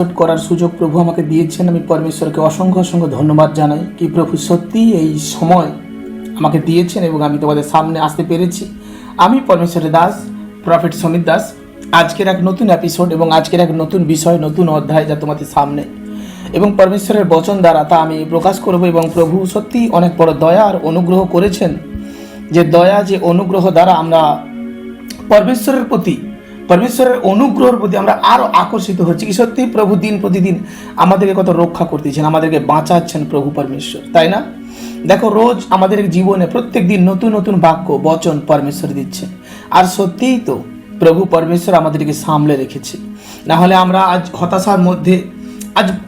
করার সুযোগ প্রভু আমাকে দিয়েছেন। আমি পরমেশ্বরকে অসংখ্য অসংখ্য ধন্যবাদ জানাই কি প্রভু সত্যি এই সময় আমাকে দিয়েছেন এবং আমি তোমাদের সামনে আসতে পেরেছি। আমি পরমেশ্বরের দাস, প্রফেট সমীর দাস। আজকের এক নতুন এপিসোড এবং আজকের এক নতুন বিষয়, নতুন অধ্যায় যা তোমাদের সামনে এবং পরমেশ্বরের বচন দ্বারা তা আমি প্রকাশ করব। এবং প্রভু সত্যি অনেক বড় দয়া আর অনুগ্রহ করেছেন, যে দয়া যে অনুগ্রহ দ্বারা আমরা পরমেশ্বরের প্রতি, পরমেশ্বরের অনুগ্রহের প্রতি আমরা আরও আকর্ষিত হচ্ছি। কি সত্যি প্রভু দিন প্রতিদিন আমাদেরকে কত রক্ষা করতেছেন, আমাদেরকে বাঁচাচ্ছেন প্রভু পরমেশ্বর, তাই না? দেখো, রোজ আমাদের জীবনে প্রত্যেক দিন নতুন নতুন বাক্য বচন পরমেশ্বর দিচ্ছেন। আর সত্যিই তো প্রভু পরমেশ্বর আমাদেরকে সামলে রেখেছে, না হলে আমরা আজ হতাশার মধ্যে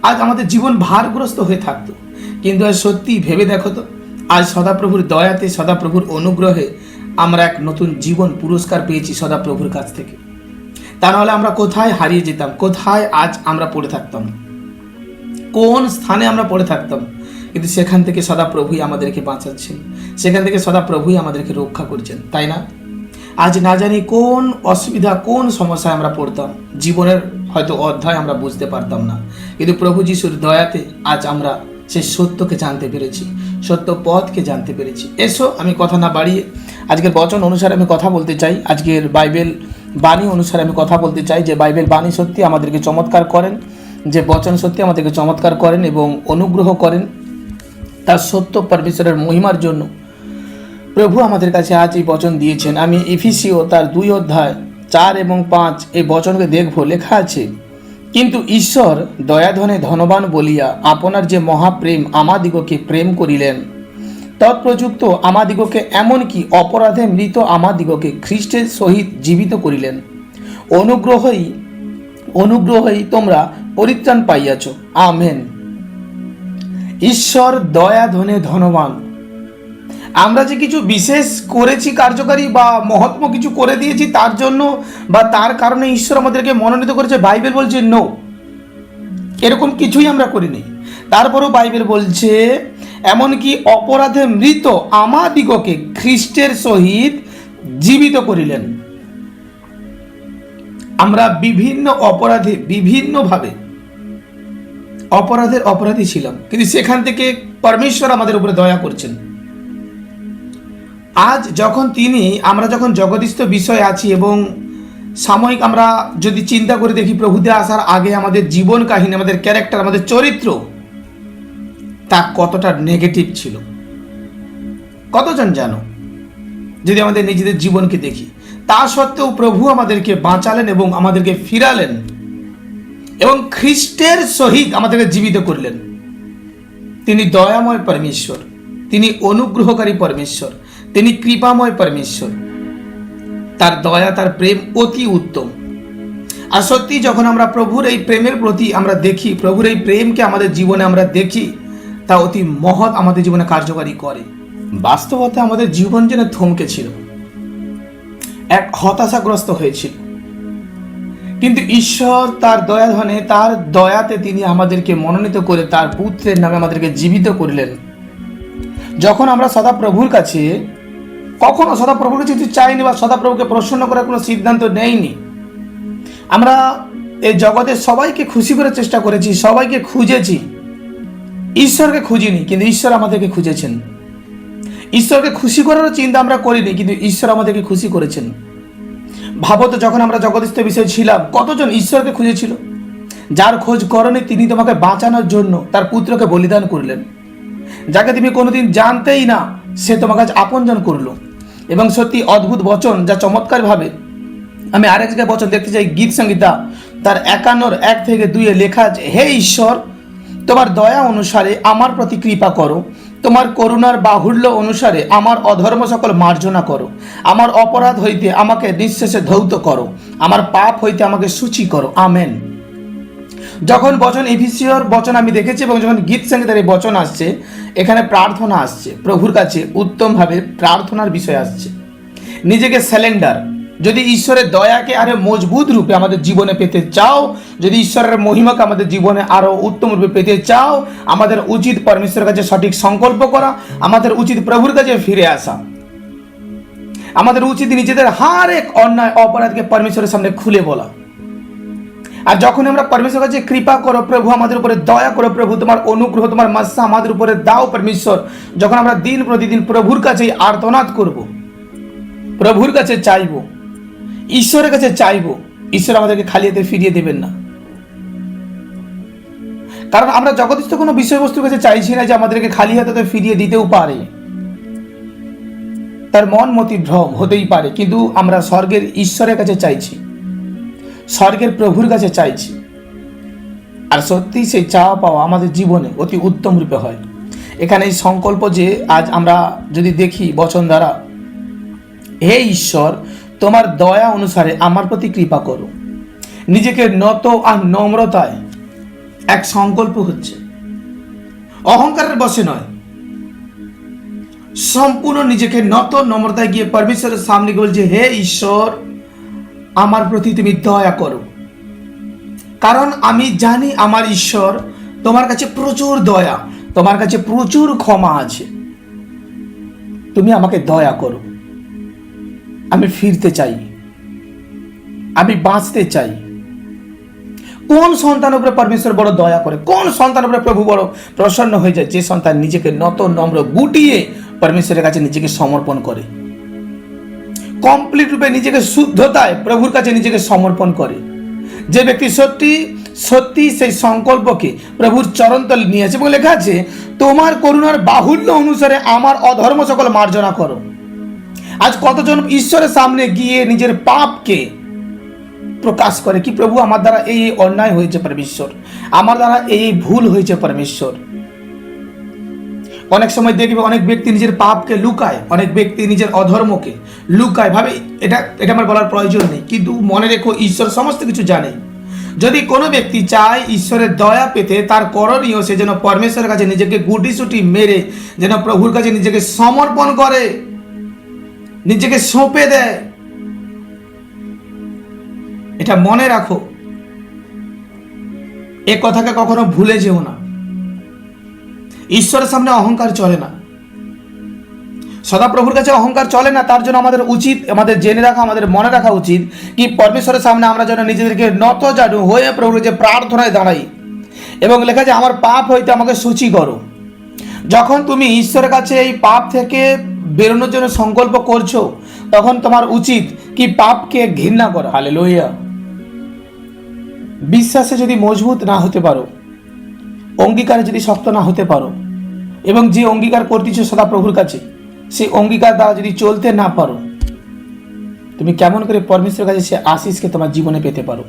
আজ আমাদের জীবন ভারগ্রস্ত হয়ে থাকতো। কিন্তু আজ সত্যি ভেবে দেখো তো, আজ সদাপ্রভুর দয়াতে, সদাপ্রভুর অনুগ্রহে আমরা এক নতুন জীবন পুরস্কার পেয়েছি সদাপ্রভুর কাছ থেকে। তা নাহলে আমরা কোথায় হারিয়ে যেতাম, কোথায় আজ আমরা পড়ে থাকতাম, কোন স্থানে আমরা পড়ে থাকতাম। কিন্তু সেখান থেকে সদাপ্রভুই আমাদেরকে বাঁচাচ্ছেন, সেখান থেকে সদাপ্রভুই আমাদেরকে রক্ষা করছেন, তাই না? আজ না জানি কোন অসুবিধা, কোন সমস্যায় আমরা পড়তাম, জীবনের হয়তো অধ্যায় আমরা বুঝতে পারতাম না। কিন্তু প্রভু যিশুর দয়াতে আজ আমরা সেই সত্যকে জানতে পেরেছি, সত্য পথকে জানতে পেরেছি। এসো, আমি কথা না বাড়িয়ে আজকের বচন অনুসারে আমি কথা বলতে চাই। আজকের বাইবেল বাণী অনুসারে আমি কথা বলতে চাই, যে বাইবেল বাণী সত্যি আমাদেরকে চমৎকার করেন, যে বচন সত্যি আমাদেরকে চমৎকার করেন এবং অনুগ্রহ করেন। তার সত্য পরমেশ্বরের মহিমার জন্য প্রভু আমাদের কাছে আজ এই বচন দিয়েছেন। আমি এফেসীয় তার 2 অধ্যায় 4 এবং 5 এই বচনকে দেখব। লেখা আছে, কিন্তু ঈশ্বর দয়াধনে ধনবান বলিয়া আপনার যে মহাপ্রেম আমাদিগকে প্রেম করিলেন, তৎপ্রযুক্ত আমাদিগকে এমনকি অপরাধে মৃত আমাদিগকে খ্রিস্টের সহিত জীবিত করিলেন। অনুগ্রহই তোমরা পরিত্রাণ পাইয়াছ। আমেন। ঈশ্বর দয়াধনে ধনবান। আমরা যে কিছু বিশেষ করেছি, কার্যকারী বা মহত্ব কিছু করে দিয়েছি তার জন্য বা তার কারণে ঈশ্বর আমাদেরকে মনোনীত করেছে, বাইবেল বলছে নো, এরকম কিছুই আমরা করিনি। তারপরও বাইবেল বলছে এমনকি অপরাধে মৃত আমাদিগকে খ্রিস্টের সহিত জীবিত করিলেন। আমরা বিভিন্ন অপরাধে, বিভিন্নভাবে অপরাধী ছিলাম, কিন্তু সেখান থেকে পরমেশ্বর আমাদের উপরে দয়া করছেন। আজ যখন আমরা যখন জগদীস্থ বিষয় আছি এবং সাময়িক আমরা যদি চিন্তা করে দেখি, প্রভুতে আসার আগে আমাদের জীবন কাহিনী, আমাদের ক্যারেক্টার, আমাদের চরিত্র তা কতটা নেগেটিভ ছিল, কতজন জানো? যদি আমাদের নিজেদের জীবনকে দেখি, তা সত্ত্বেও প্রভু আমাদেরকে বাঁচালেন এবং আমাদেরকে ফিরালেন এবং খ্রিস্টের সহিত আমাদেরকে জীবিত করলেন। তিনি দয়াময় পরমেশ্বর, তিনি অনুগ্রহকারী পরমেশ্বর, তিনি কৃপাময় পরমেশ্বর। তার দয়া, তার প্রেম অতি উত্তম। আর সত্যি যখন আমরা প্রভুর এই প্রেমের প্রতি আমরা দেখি, প্রভুর এই প্রেমকে আমাদের জীবনে আমরা দেখি, তা অতি মহৎ আমাদের জীবনে কার্যকারী করে। বাস্তবতা আমাদের জীবন যেন থমকে ছিল, এক হতাশাগ্রস্ত হয়েছিল, কিন্তু ঈশ্বর তার দয়াধনে, তার দয়াতে তিনি আমাদেরকে মনোনীত করে তার পুত্রের নামে আমাদেরকে জীবিত করলেন। যখন আমরা সদাপ্রভুর কাছে, কখনো সদাপ্রভুর কাছে কিছু চাইনি বা সদাপ্রভুকে প্রসন্ন করার কোনো সিদ্ধান্ত নেইনি। আমরা এই জগতে সবাইকে খুশি করার চেষ্টা করেছি, সবাইকে খুঁজেছি, ঈশ্বরকে খুঁজিনি, কিন্তু ঈশ্বর আমাদেরকে খুঁজেছেন। ঈশ্বরকে খুশি করারও চিন্তা আমরা করিনি, কিন্তু ঈশ্বর আমাদেরকে খুশি করেছেন। ভাবো তো, যখন আমরা জগদীস্থ বিষয় ছিলাম, কতজন ঈশ্বরকে খুঁজেছিল? যার খোঁজ করনি তিনি তোমাকে বাঁচানোর জন্য তার পুত্রকে বলিদান করলেন। যাকে তুমি কোনোদিন জানতেই না, সে তোমার কাছে আপনজন করলো। এবং সত্যি অদ্ভুত বচন, যা চমৎকারভাবে আমি আরেক জায়গায় বচন দেখতে চাই। গীত সংহিতা তার 51-1-2 লেখা আছে, হে ঈশ্বর, তোমার দয়া অনুসারে আমার প্রতি কৃপা করো, তোমার করুণার বাহুল্য অনুসারে আমার অধর্ম সকল মার্জনা করো, আমার অপরাধ হইতে আমাকে নিঃশেষে ধৌত করো, আমার পাপ হইতে আমাকে সূচি করো। আমেন। যখন বচন এফেসীয়র বচন আমি দেখেছি এবং যখন গীত সংগীতের এই বচন আসছে, এখানে প্রার্থনা আসছে, প্রভুর কাছে উত্তমভাবে প্রার্থনার বিষয় আসছে। নিজেকে স্যালেন্ডার। যদি ঈশ্বরের দয়াকে আরো মজবুত রূপে আমাদের জীবনে পেতে চাও, যদি ঈশ্বরের মহিমাকে আমাদের জীবনে আরো উত্তম রূপে পেতে চাও, আমাদের উচিত পরমেশ্বরের কাছে সঠিক সংকল্প করা, আমাদের উচিত প্রভুর কাছে ফিরে আসা, আমাদের উচিত নিজেদের হার এক অন্যায় অপরাধকে পরমেশ্বরের সামনে খুলে বলা। আর যখন আমরা পরমেশ্বর কাছে কৃপা করো প্রভু, আমাদের উপরে দয়া করো প্রভু, তোমার অনুগ্রহ তোমার মাসা আমাদের উপরে দাও পরমেশ্বর, যখন আমরা দিন প্রতিদিন প্রভুর কাছে আর্তনাদ করব, প্রভুর কাছে চাইব, ঈশ্বরের কাছে চাইব, ঈশ্বর আমাদেরকে খালি হাতে ফিরিয়ে দেবেন না। কারণ আমরা জগৎস্থ কোনো বিষয়বস্তুর কাছে চাইছি না যে আমাদেরকে খালি হাতে ফিরিয়ে দিতেও পারে, তার মন মতি ভ্রম হতেই পারে, কিন্তু আমরা স্বর্গের ঈশ্বরের কাছে চাইছি, স্বর্গের প্রভুর কাছে চাইছি। আর সত্যি সেই চাওয়া পাওয়া আমাদের জীবনে অতি উত্তম রূপে হয়। এখানে এই সংকল্প যে আজ আমরা যদি দেখি বচন দ্বারা, হে ঈশ্বর তোমার দয়া অনুসারে আমার প্রতি কৃপা করো, নিজেকে নত আর নম্রতায় এক সংকল্প হচ্ছে, অহংকারের বশে নয়, সম্পূর্ণ নিজেকে নত নম্রতায় গিয়ে পরমেশ্বরের সামনে বলছে, হে ঈশ্বর আমার প্রতি তুমি দয়া করো, কারণ আমি জানি আমার ঈশ্বর তোমার কাছে প্রচুর দয়া, তোমার কাছে প্রচুর ক্ষমা আছে, তুমি আমাকে দয়া করো, আমি ফিরতে চাই, আমি বাঁচতে চাই। কোন সন্তানের উপরে পরমেশ্বর বড় দয়া করে, কোন সন্তানের উপরে প্রভু বড় প্রসন্ন হয়ে যায়? যে সন্তান নিজেকে নত নম্র গুটিয়ে পরমেশ্বরের কাছে নিজেকে সমর্পণ করে, কমপ্লিট রূপে নিজেকে শুদ্ধতায় প্রভুর কাছে নিজেকে সমর্পণ করে। যে ব্যক্তি সত্যি সত্যি সেই সংকল্পকে প্রভুর চরণতলে নিয়ে আসে, এবং লেখা আছে তোমার করুণার বাহুল্য অনুসারে আমার অধর্ম সকল মার্জনা করো। আজ কতজন ঈশ্বরের সামনে গিয়ে নিজের পাপকে প্রকাশ করে কি, প্রভু আমার দ্বারা এই অন্যায় হয়েছে পরমেশ্বর, আমার দ্বারা এই ভুল হয়েছে পরমেশ্বর। অনেক সময় দেখবে অনেক ব্যক্তি নিজের পাপকে লুকায়, অনেক ব্যক্তি নিজের অধর্মকে লুকায়, ভাবে এটা আমার বলার প্রয়োজন নেই, কিন্তু মনে রেখো ঈশ্বর সমস্ত কিছু জানে। যদি কোনো ব্যক্তি চায় ঈশ্বরের দয়া পেতে, তার করণীয় সে যেন পরমেশ্বরের কাছে নিজেকে গুটিসুটি মেরে যেন প্রভুর কাছে নিজেকে সমর্পণ করে, নিজেকে সঁপে দেয়। এটা মনে রাখো, এ কথাকে কখনো ভুলে যেও না। ঈশ্বরের সামনে অহংকার চলে না, সদাপ্রভুর কাছে অহংকার চলে না। তার জন্য আমাদের উচিত, আমাদের জেনে রাখা, আমাদের মনে রাখা উচিত কি পরমেশ্বরের সামনে আমরা যেন নিজেদেরকে নত জানু হয়ে প্রভুর যে প্রার্থনায় দাঁড়াই, এবং লেখা যে আমার পাপ হইতে আমাকে সূচি করো। যখন তুমি ঈশ্বরের কাছে এই পাপ থেকে বেরোনোর জন্য সংকল্প করছো, তখন তোমার উচিত কি পাপকে ঘৃণা করা। হালেলুয়া। বিশ্বাসে যদি মজবুত না হতে পারো, অঙ্গীকারে যদি শক্ত না হতে পারো, এবং যে অঙ্গীকার করতেছো সদাপ্রভুর কাছে সেই অঙ্গীকার দ্বারা যদি চলতে না পারো, তুমি কেমন করে পরমেশ্বরের কাছে সে আশিসকে তোমার জীবনে পেতে পারো?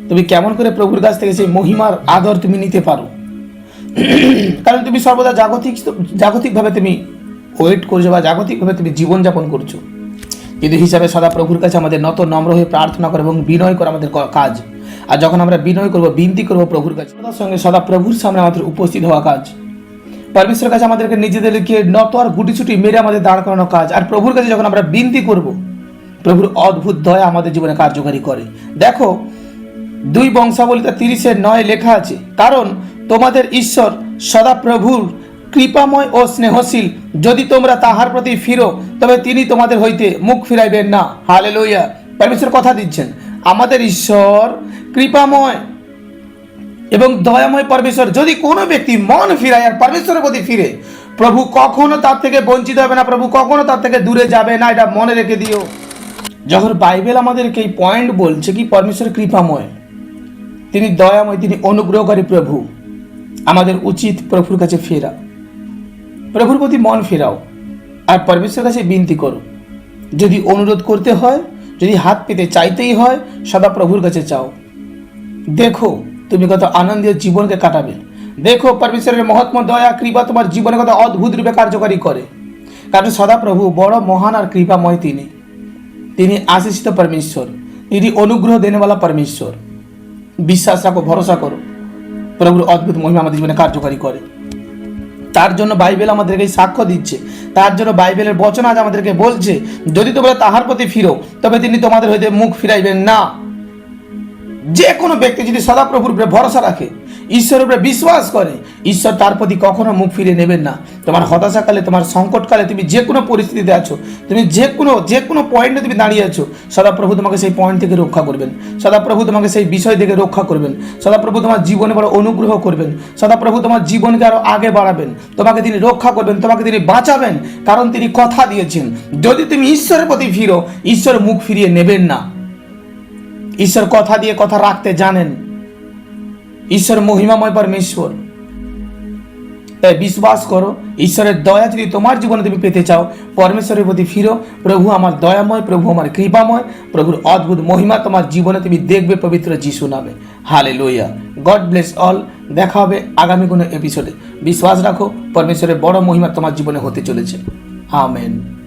তুমি কেমন করে প্রভুর কাছ থেকে সেই মহিমার আদর তুমি নিতে পারো? কারণ তুমি সর্বদা জাগতিকভাবে তুমি ওয়েট করছো বা জাগতিকভাবে তুমি জীবনযাপন করছো, কিন্তু হিসাবে সদাপ্রভুর কাছে আমাদের নত নম্র হয়ে প্রার্থনা করা এবং বিনয় করা আমাদের কাজ। আর যখন আমরা বিনয় করবো, বিনতি করবো প্রভুর কাছে, তার সঙ্গে সদাপ্রভুর সামনে আমাদের উপস্থিত হওয়া কাজ। পরমেশ্বরের কাছে আমাদেরকে নিজেদেরকে নত আর গুটিছুটি মেরে আমাদের দাঁড় করানো কাজ। আর প্রভুর কাছে যখন আমরা বিনতি করব, প্রভুর অদ্ভুত দয়া আমাদের জীবনে কার্যকারী করে। দেখো 2 বংশাবলীতে 30:9 লেখা আছে, কারণ তোমাদের ঈশ্বর সদাপ্রভুর কৃপাময় ও স্নেহশীল, যদি তোমরা তাহার প্রতি ফিরো তবে তিনি তোমাদের হইতে মুখ ফিরাইবেন না। হালেলুয়া। পরমেশ্বর কথা দিচ্ছেন, আমাদের ঈশ্বর কৃপাময় এবং দয়াময় পরমেশ্বর। যদি কোনো ব্যক্তি মন ফিরায় আর পরমেশ্বরের প্রতি ফিরে, প্রভু কখনো তার থেকে বঞ্চিত হবে না, প্রভু কখনো তার থেকে দূরে যাবে না, এটা মনে রেখে দিও। যখন বাইবেল আমাদেরকে এই পয়েন্ট বলছে কি পরমেশ্বর কৃপাময়, তিনি দয়াময়, তিনি অনুগ্রহকারী প্রভু, আমাদের উচিত প্রভুর কাছে ফেরা, প্রভুর প্রতি মন ফেরাও আর পরমেশ্বরের কাছে বিনতি করো। যদি অনুরোধ করতে হয়, যদি হাত পেতে চাইতেই হয়, সদা প্রভুর কাছে চাও। দেখো তুমি কত আনন্দের জীবনকে কাটাবে। দেখো পরমেশ্বরের মহাত্ম দয়া কৃপা তোমার জীবনে কত অদ্ভুত রূপে কার্যকারী করে। কারণ সদাপ্রভু বড় মহান আর কৃপাময়, তিনি আশিসিত পরমেশ্বর, তিনি অনুগ্রহ দেনেওয়ালা পরমেশ্বর। বিশ্বাস রাখো, ভরসা করো, প্রভুর অদ্ভুত মহিমা আমাদের জীবনে কার্যকারী করে। তার জন্য বাইবেল আমাদেরকে সাক্ষ্য দিচ্ছে, তার জন্য বাইবেলের বচন আজ আমাদেরকে বলছে, যদি তোমরা তাহার প্রতি ফিরো তবে তিনি তোমাদের হইতে মুখ ফিরাইবেন না। যে কোনো ব্যক্তি যদি সদাপ্রভুর উপরে ভরসা রাখে, ঈশ্বরের উপরে বিশ্বাস করে, ঈশ্বর তার প্রতি কখনো মুখ ফিরিয়ে নেবেন না। তোমার হতাশাকালে, তোমার সংকটকালে, তুমি যে কোনো পরিস্থিতিতে আছো, তুমি যে কোনো পয়েন্টে তুমি দাঁড়িয়ে আছো, সদাপ্রভু তোমাকে সেই পয়েন্ট থেকে রক্ষা করবেন। সদাপ্রভু তোমাকে সেই বিষয় থেকে রক্ষা করবেন। সদাপ্রভু তোমার জীবনে বড় অনুগ্রহ করবেন। সদাপ্রভু তোমার জীবনকে আরো আগে বাড়াবেন। তোমাকে তিনি রক্ষা করবেন, তোমাকে তিনি বাঁচাবেন, কারণ তিনি কথা দিয়েছেন যদি তুমি ঈশ্বরের প্রতি ফিরো, ঈশ্বর মুখ ফিরিয়ে নেবেন না। ঈশ্বর কথা দিয়ে কথা রাখতে জানেন। ঈশ্বর মহিমাময় পরমেশ্বর। তাই বিশ্বাস করো, ঈশ্বরের দয়া যদি তোমার জীবনে তুমি পেতে চাও, পরমেশ্বরের প্রতি ফিরো। প্রভু আমার দয়াময়, প্রভু আমার কৃপাময়, প্রভুর অদ্ভুত মহিমা তোমার জীবনে তুমি দেখবে পবিত্র যিশু নামে। হালেলুয়া। God bless all. দেখা হবে আগামী কোনো এপিসোডে। বিশ্বাস রাখো, পরমেশ্বরের বড় মহিমা তোমার জীবনে হতে চলেছে। আমেন।